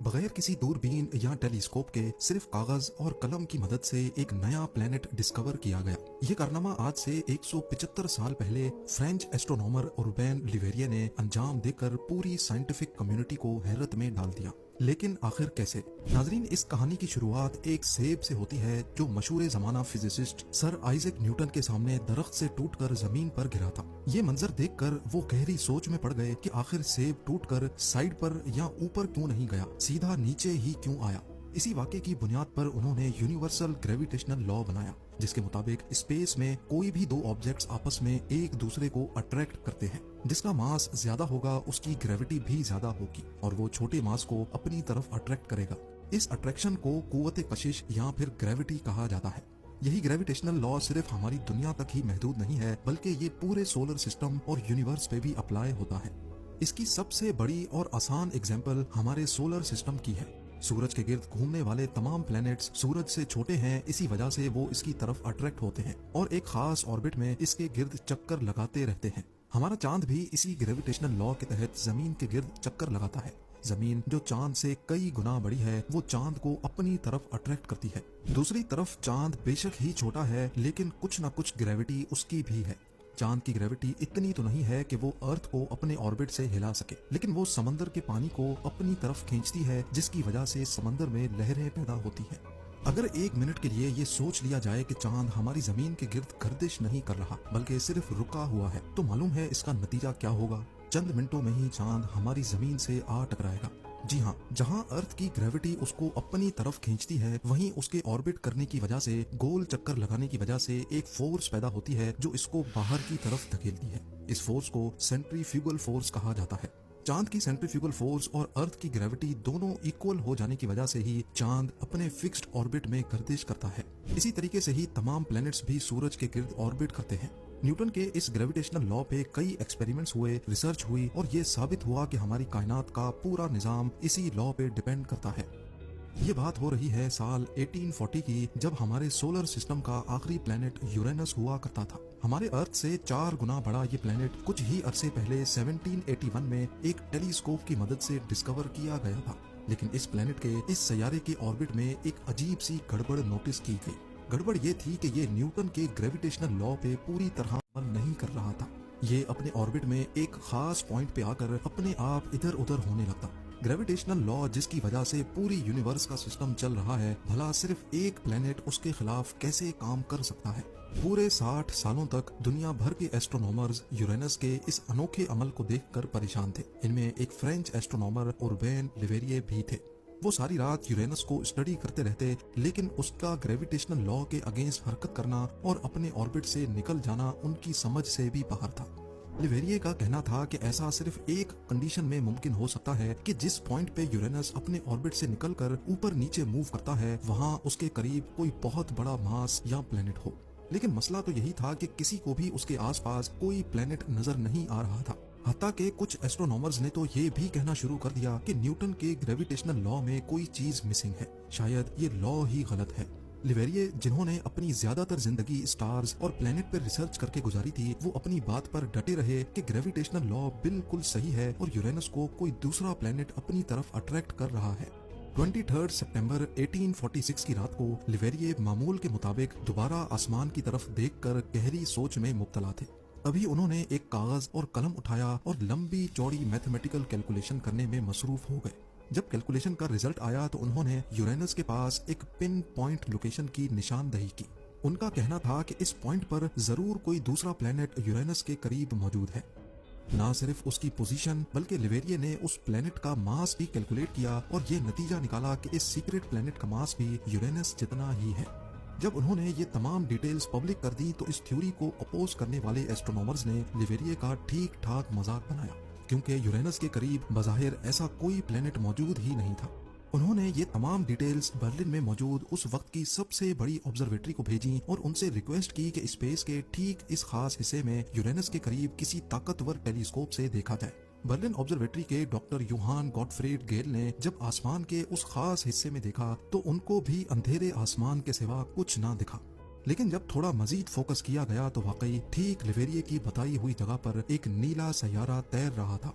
बगैर किसी दूरबीन या टेलीस्कोप के सिर्फ कागज और कलम की मदद से एक नया प्लेनेट डिस्कवर किया गया। ये कारनामा आज से 175 साल पहले फ्रेंच एस्ट्रोनॉमर रुबेन लिवेरिये ने अंजाम देकर पूरी साइंटिफिक कम्युनिटी को हैरत में डाल दिया। लेकिन आखिर कैसे? नाजरीन, इस कहानी की शुरुआत एक सेब से होती है जो मशहूर जमाना फिजिसिस्ट सर आइजैक न्यूटन के सामने दरख्त से टूटकर जमीन पर गिरा था। ये मंजर देखकर वो गहरी सोच में पड़ गए कि आखिर सेब टूटकर साइड पर या ऊपर क्यों नहीं गया, सीधा नीचे ही क्यों आया। इसी वाक़े की बुनियाद पर उन्होंने यूनिवर्सल ग्रेविटेशनल लॉ बनाया, जिसके मुताबिक स्पेस में कोई भी दो ऑब्जेक्ट्स आपस में एक दूसरे को अट्रैक्ट करते हैं। जिसका मास ज्यादा होगा उसकी ग्रेविटी भी ज्यादा होगी और वो छोटे मास को अपनी तरफ अट्रैक्ट करेगा। इस अट्रैक्शन को कुव्वत कशिश या फिर ग्रेविटी कहा जाता है। यही ग्रेविटेशनल लॉ सिर्फ हमारी दुनिया तक ही महदूद नहीं है, बल्कि ये पूरे सोलर सिस्टम और यूनिवर्स पे भी अप्लाई होता है। इसकी सबसे बड़ी और आसान एग्जाम्पल हमारे सोलर सिस्टम की है। सूरज के गिर्द घूमने वाले तमाम प्लैनेट्स सूरज से छोटे हैं, इसी वजह से वो इसकी तरफ अट्रैक्ट होते हैं और एक खास ऑर्बिट में इसके गिर्द चक्कर लगाते रहते हैं। हमारा चांद भी इसी ग्रेविटेशनल लॉ के तहत जमीन के गिर्द चक्कर लगाता है। जमीन जो चांद से कई गुना बड़ी है, वो चांद को अपनी तरफ अट्रैक्ट करती है। दूसरी तरफ चांद बेशक ही छोटा है, लेकिन कुछ न कुछ ग्रेविटी उसकी भी है। चांद की ग्रेविटी इतनी तो नहीं है कि वो अर्थ को अपने ऑर्बिट से हिला सके, लेकिन वो समंदर के पानी को अपनी तरफ खींचती है, जिसकी वजह से समंदर में लहरें पैदा होती हैं। अगर एक मिनट के लिए ये सोच लिया जाए कि चांद हमारी जमीन के गिर्द गर्दिश नहीं कर रहा बल्कि सिर्फ रुका हुआ है, तो मालूम है इसका नतीजा क्या होगा? चंद मिनटों में ही चांद हमारी जमीन से आ टकराएगा। जी हाँ, जहाँ अर्थ की ग्रेविटी उसको अपनी तरफ खींचती है, वहीं उसके ऑर्बिट करने की वजह से, गोल चक्कर लगाने की वजह से एक फोर्स पैदा होती है जो इसको बाहर की तरफ धकेलती है। इस फोर्स को सेंट्रीफ्यूगल फोर्स कहा जाता है। चांद की सेंट्रीफ्यूगल फोर्स और अर्थ की ग्रेविटी दोनों इक्वल हो जाने की वजह से ही चांद अपने फिक्स्ड ऑर्बिट में गर्दिश करता है। इसी तरीके से ही तमाम प्लैनेट्स भी सूरज के गिर्द ऑर्बिट करते हैं। न्यूटन के इस ग्रेविटेशनल लॉ पे कई एक्सपेरिमेंट्स हुए, रिसर्च हुई और ये साबित हुआ कि हमारी कायनात का पूरा निजाम इसी लॉ पे डिपेंड करता है। ये बात हो रही है साल 1840 की, जब हमारे सोलर सिस्टम का आखिरी प्लेनेट यूरेनस हुआ करता था। हमारे अर्थ से 4 गुना बड़ा ये प्लेनेट कुछ ही अरसे पहले 1781 में एक टेलीस्कोप की मदद से डिस्कवर किया गया था। लेकिन इस प्लेनेट के इस सैयारे के ऑर्बिट में एक अजीब सी गड़बड़ नोटिस की गई। गड़बड़ ये थी कि ये न्यूटन के ग्रेविटेशनल लॉ पे पूरी तरह अमल नहीं कर रहा था। ये अपने ऑर्बिट में एक खास पॉइंट पे आकर अपने आप इधर उधर होने लगता। ग्रेविटेशनल लॉ जिसकी वजह से पूरी यूनिवर्स का सिस्टम चल रहा है, भला सिर्फ एक प्लेनेट उसके खिलाफ कैसे काम कर सकता है? पूरे 60 सालों तक दुनिया भर के एस्ट्रोनॉमर्स यूरेनस के इस अनोखे अमल को देखकर परेशान थे। इनमें एक फ्रेंच एस्ट्रोनॉमर रुबेन लिवेरिये भी थे। वो सारी रात यूरेनस को स्टडी करते रहते, लेकिन उसका ग्रेविटेशनल लॉ के अगेंस्ट हरकत करना और अपने ऑर्बिट से निकल जाना उनकी समझ से भी बाहर था। लिवेरिये का कहना था कि ऐसा सिर्फ एक कंडीशन में मुमकिन हो सकता है कि जिस पॉइंट पे यूरेनस अपने ऑर्बिट से निकलकर ऊपर नीचे मूव करता है, वहाँ उसके करीब कोई बहुत बड़ा मास या प्लेनेट हो। लेकिन मसला तो यही था कि किसी को भी उसके आसपास कोई प्लेनेट नजर नहीं आ रहा था। हत्ता के कुछ एस्ट्रोनॉमर्स ने तो ये भी कहना शुरू कर दिया कि न्यूटन के ग्रेविटेशनल लॉ में कोई चीज मिसिंग है, शायद ये लॉ ही गलत है। लिवेरिये, जिन्होंने अपनी ज्यादातर जिंदगी स्टार्स और प्लेनेट पर रिसर्च करके गुजारी थी, वो अपनी बात पर डटे रहे कि ग्रेविटेशनल लॉ बिल्कुल सही है और यूरेनस को कोई दूसरा प्लेनेट अपनी तरफ अट्रैक्ट कर रहा है। 23 सितंबर 1846 की रात को लिवेरिये मामूल के मुताबिक दोबारा आसमान की तरफ देखकर गहरी सोच में मुब्तला थे। अभी उन्होंने एक कागज और कलम उठाया और लंबी चौड़ी मैथमेटिकल कैलकुलेशन करने में मसरूफ हो गए। जब कैलकुलेशन का रिजल्ट आया तो उन्होंने यूरेनस के पास एक पिन पॉइंट लोकेशन की निशानदही की। उनका कहना था कि इस पॉइंट पर जरूर कोई दूसरा प्लेनेट यूरेनस के करीब मौजूद है। न सिर्फ उसकी पोजीशन, बल्कि लिवेरिये ने उस प्लेनेट का मास भी कैलकुलेट किया और ये नतीजा निकाला कि इस सीक्रेट प्लेनेट का मास भी यूरेनस जितना ही है। जब उन्होंने ये तमाम डिटेल्स पब्लिक कर दी तो इस थ्योरी को अपोज करने वाले एस्ट्रोनॉमर्स ने लिवेरिये का ठीक ठाक मजाक बनाया, क्योंकि यूरेनस के करीब बज़ाहिर ऐसा कोई प्लेनेट मौजूद ही नहीं था। उन्होंने ये तमाम डिटेल्स बर्लिन में मौजूद उस वक्त की सबसे बड़ी ऑब्जर्वेटरी को भेजी और उनसे रिक्वेस्ट की कि स्पेस के ठीक इस खास हिस्से में यूरेनस के करीब किसी ताकतवर टेलीस्कोप से देखा जाए। बर्लिन ऑब्जर्वेटरी के डॉक्टर यूहान गॉटफ्रीड गेल ने जब आसमान के उस खास हिस्से में देखा तो उनको भी अंधेरे आसमान के सिवा कुछ ना दिखा। लेकिन जब थोड़ा मजीद फोकस किया गया तो वाकई ठीक लिवेरिये की बताई हुई जगह पर एक नीला सैयारा तैर रहा था।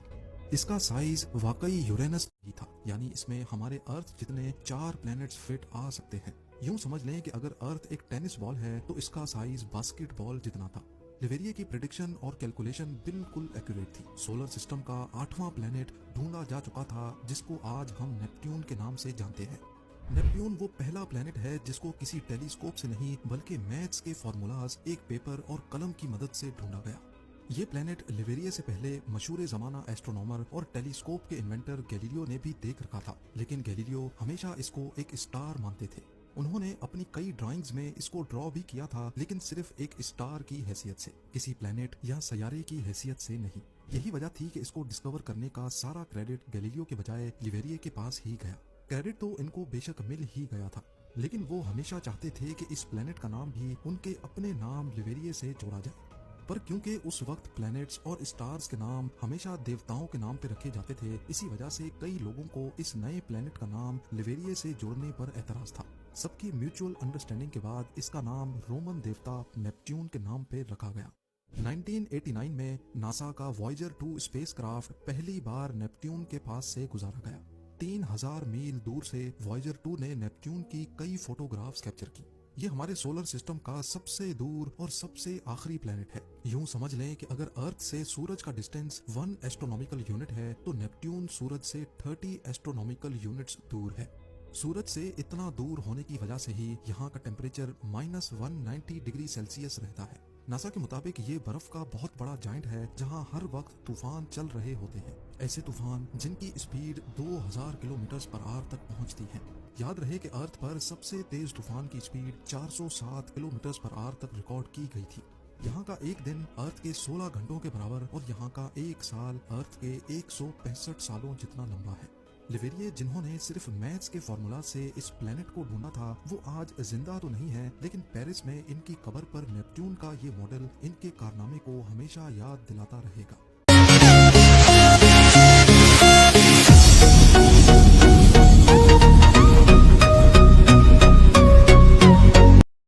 इसका साइज वाकई यूरेनस ही था, यानी इसमें हमारे अर्थ जितने 4 प्लैनेट्स फिट आ सकते हैं। यूं समझ लें कि अगर अर्थ एक टेनिस बॉल है तो इसका साइज बास्केटबॉल जितना था। लिवेरिए की प्रिडिक्शन और कैलकुलेशन बिल्कुल एक्यूरेट थी। सोलर सिस्टम का 8वां प्लैनेट ढूंढा जा चुका था, जिसको आज हम नेपट्यून के नाम से जानते हैं। नेपट्यून वो पहला प्लैनेट है जिसको किसी टेलीस्कोप से नहीं बल्कि मैथ्स के फॉर्मूलाज, एक पेपर और कलम की मदद से ढूंढा गया। ये प्लैनेट लिवेरिए से पहले मशहूर जमाना एस्ट्रोनॉमर और टेलीस्कोप के इन्वेंटर गैलीलियो ने भी देख रखा था, लेकिन गैलीलियो हमेशा इसको एक स्टार मानते थे। उन्होंने अपनी कई ड्राइंग्स में इसको ड्रॉ भी किया था, लेकिन सिर्फ एक स्टार की हैसियत से, किसी प्लैनेट या सैयारे की हैसियत से नहीं। यही वजह थी कि इसको डिस्कवर करने का सारा क्रेडिट गैलीलियो के बजाय लिवेरिए के पास ही गया। क्रेडिट तो इनको बेशक मिल ही गया था, लेकिन वो हमेशा चाहते थे कि इस प्लेनेट का नाम भी उनके अपने नाम लिवेरिए से जोड़ा जाए। पर क्योंकि उस वक्त प्लैनेट्स और स्टार्स के नाम हमेशा देवताओं के नाम पे रखे जाते थे, इसी वजह से कई लोगों को इस नए प्लैनेट का नाम लिवेरिए से जोड़ने पर एतराज था। सबकी म्यूचुअल अंडरस्टैंडिंग के बाद इसका नाम रोमन देवता नेपट्यून के नाम पे रखा गया। 1989 में नासा का वॉयेजर 2 स्पेसक्राफ्ट पहली बार नेपट्यून के पास से गुजारा गया। 3000 मील दूर से वॉयेजर 2 ने नेपट्यून की कई फोटोग्राफ्स कैप्चर की। ये हमारे सोलर सिस्टम का सबसे दूर और सबसे आखिरी प्लेनेट है। यूं समझ लें कि अगर अर्थ से सूरज का डिस्टेंस 1 एस्ट्रोनॉमिकल यूनिट है तो नेपट्यून सूरज से 30 एस्ट्रोनॉमिकल यूनिट्स दूर है। सूरज से इतना दूर होने की वजह से ही यहाँ का टेम्परेचर -190 डिग्री सेल्सियस रहता है। नासा के मुताबिक ये बर्फ का बहुत बड़ा जाइंट है जहाँ हर वक्त तूफान चल रहे होते हैं। ऐसे तूफान जिनकी स्पीड 2000 किलोमीटर पर आवर तक पहुँचती है। याद रहे कि अर्थ पर सबसे तेज तूफान की स्पीड 407 किलोमीटर पर आवर तक रिकॉर्ड की गई थी। यहाँ का एक दिन अर्थ के 16 घंटों के बराबर और यहाँ का एक साल अर्थ के 165 सालों जितना लंबा है। लिवेरिए जिन्होंने सिर्फ मैथ्स के फॉर्मूला से इस प्लेनेट को ढूंढा था, वो आज जिंदा तो नहीं है, लेकिन पेरिस में इनकी कब्र पर नेपट्यून का ये मॉडल इनके कारनामे को हमेशा याद दिलाता रहेगा।